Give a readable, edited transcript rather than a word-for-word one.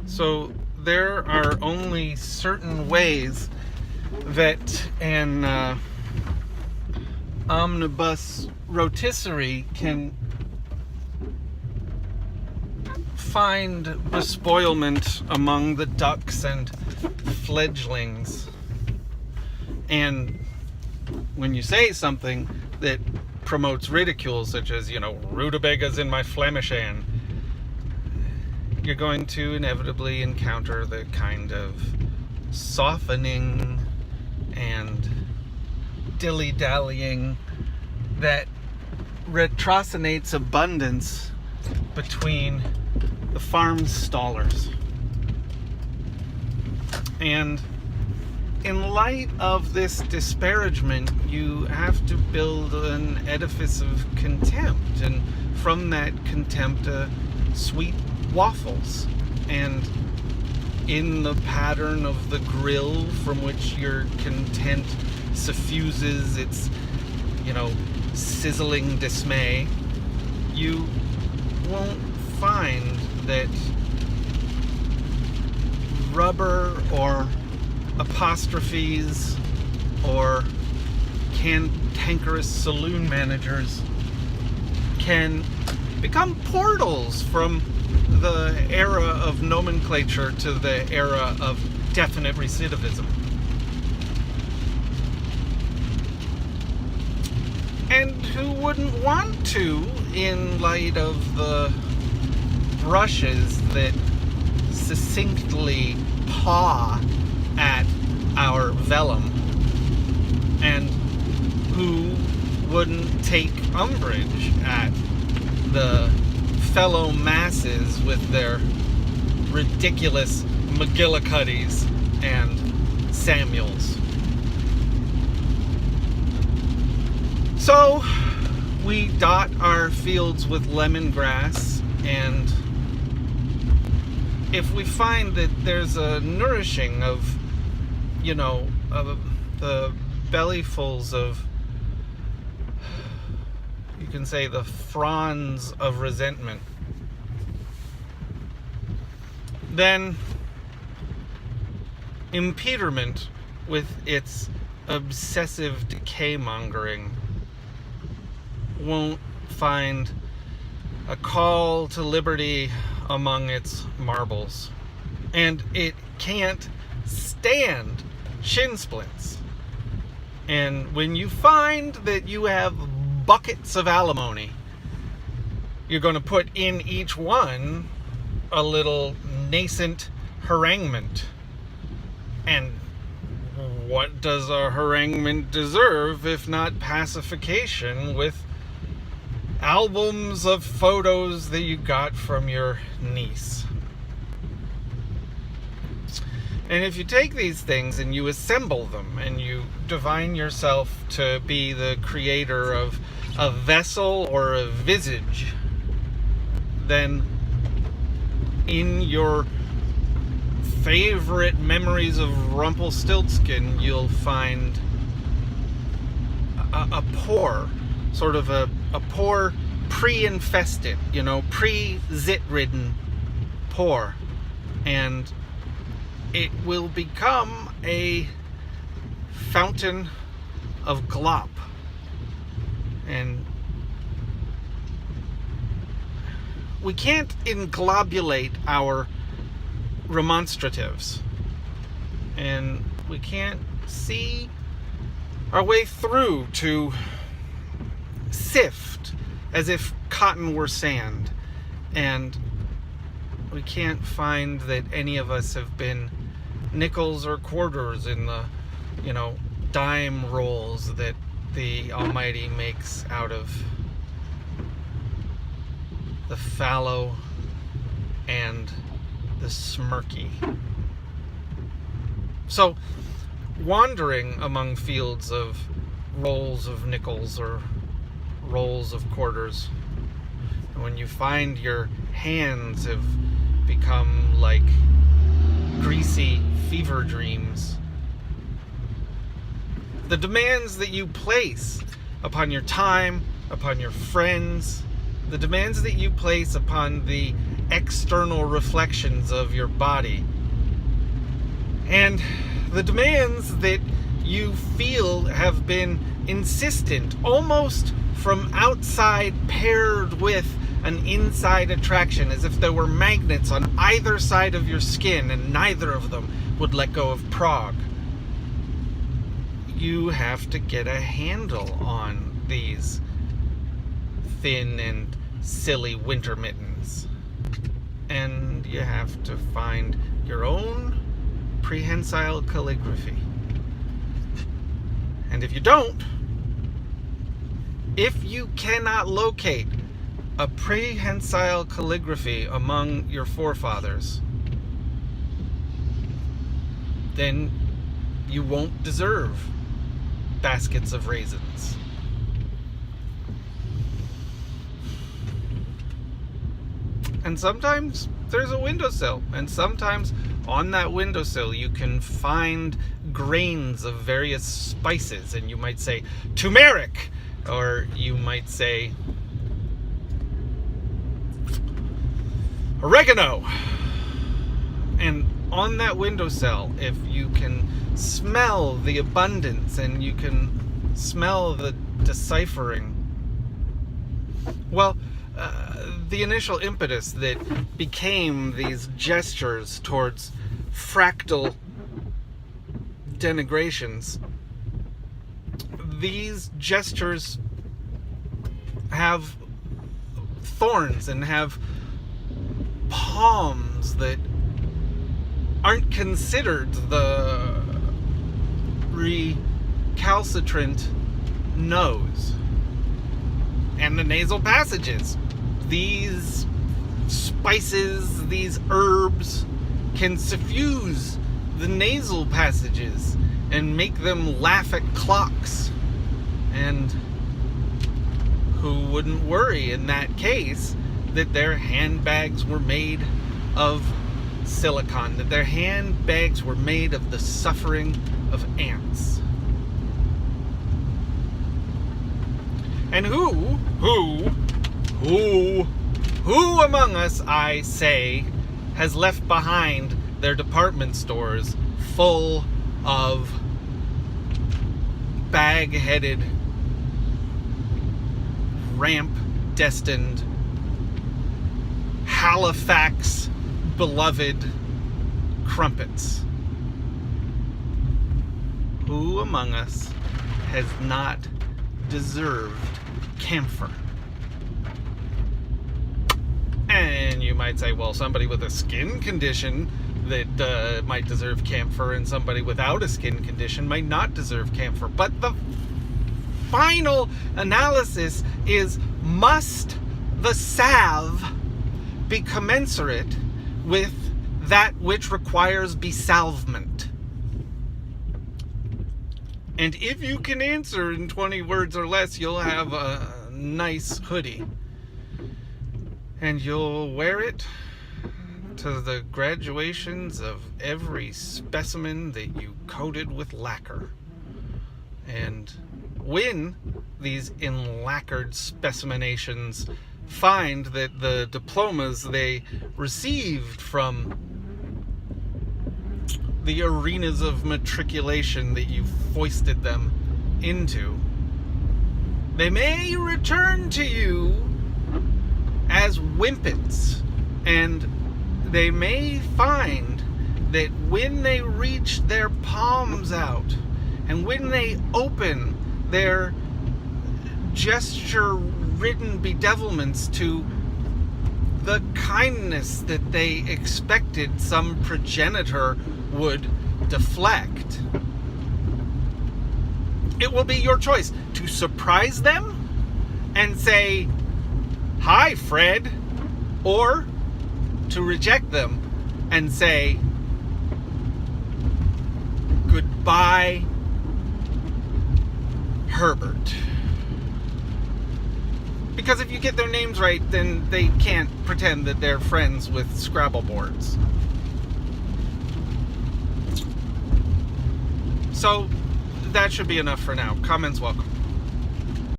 So there are only certain ways that an omnibus rotisserie can find bespoilment among the ducks and fledglings. And when you say something that promotes ridicule, such as, rutabagas in my Flämische, you're going to inevitably encounter the kind of softening and dilly-dallying that retrocinates abundance between the farm stallers. And in light of this disparagement, you have to build an edifice of contempt, and from that contempt, sweet waffles. And in the pattern of the grill from which your content suffuses its, sizzling dismay, you won't find that rubber or apostrophes or cantankerous saloon managers can become portals from the era of nomenclature to the era of definite recidivism. And who wouldn't want to, in light of the brushes that succinctly paw at our vellum? And who wouldn't take umbrage at the fellow masses with their ridiculous McGillicuddies and Samuels? So we dot our fields with lemongrass, and if we find that there's a nourishing of, of the bellyfuls of, you can say, the fronds of resentment, then impederment with its obsessive decay mongering won't find a call to liberty among its marbles. And it can't stand shin splints. And when you find that you have buckets of alimony, you're going to put in each one a little nascent haranguement. And what does a haranguement deserve if not pacification with albums of photos that you got from your niece? And if you take these things and you assemble them and you divine yourself to be the creator of a vessel or a visage, then in your favorite memories of Rumpelstiltskin, you'll find a pore, sort of a pore pre-infested, pre-zit-ridden pore. And it will become a fountain of glop. And we can't englobulate our remonstratives. And we can't see our way through to sift as if cotton were sand. And we can't find that any of us have been nickels or quarters in the, dime rolls that the Almighty makes out of the fallow and the smirky. So, wandering among fields of rolls of nickels or rolls of quarters, and when you find your hands have become like greasy fever dreams, the demands that you place upon your time, upon your friends, the demands that you place upon the external reflections of your body. And the demands that you feel have been insistent, almost from outside paired with an inside attraction, as if there were magnets on either side of your skin and neither of them would let go of Prague. You have to get a handle on these thin and silly winter mittens. And you have to find your own prehensile calligraphy. And if you don't, if you cannot locate a prehensile calligraphy among your forefathers, then you won't deserve baskets of raisins. And sometimes there's a windowsill, and sometimes on that windowsill you can find grains of various spices, and you might say turmeric, or you might say oregano. And on that windowsill, if you can smell the abundance and you can smell the deciphering, well, the initial impetus that became these gestures towards fractal denigrations, these gestures have thorns and have palms that aren't considered the recalcitrant nose and the nasal passages. These spices, these herbs can suffuse the nasal passages and make them laugh at clocks. And who wouldn't worry in that case that their handbags were made of silicon, that their handbags were made of the suffering of ants? And who among us, I say, has left behind their department stores full of bag-headed, ramp-destined, Halifax-beloved crumpets? Who among us has not deserved camphor? And you might say, well, somebody with a skin condition that might deserve camphor, and somebody without a skin condition might not deserve camphor. But the final analysis is, must the salve be commensurate with that which requires besalvement? And if you can answer in 20 words or less, you'll have a nice hoodie. And you'll wear it to the graduations of every specimen that you coated with lacquer. And when these enlacquered specimenations find that the diplomas they received from the arenas of matriculation that you foisted them into, they may return to you as whimpets, and they may find that when they reach their palms out and when they open their gesture-ridden bedevilments to the kindness that they expected some progenitor would deflect, it will be your choice to surprise them and say, "Hi, Fred," or to reject them and say, "Goodbye, Herbert." Because if you get their names right, then they can't pretend that they're friends with Scrabble boards. So that should be enough for now. Comments welcome.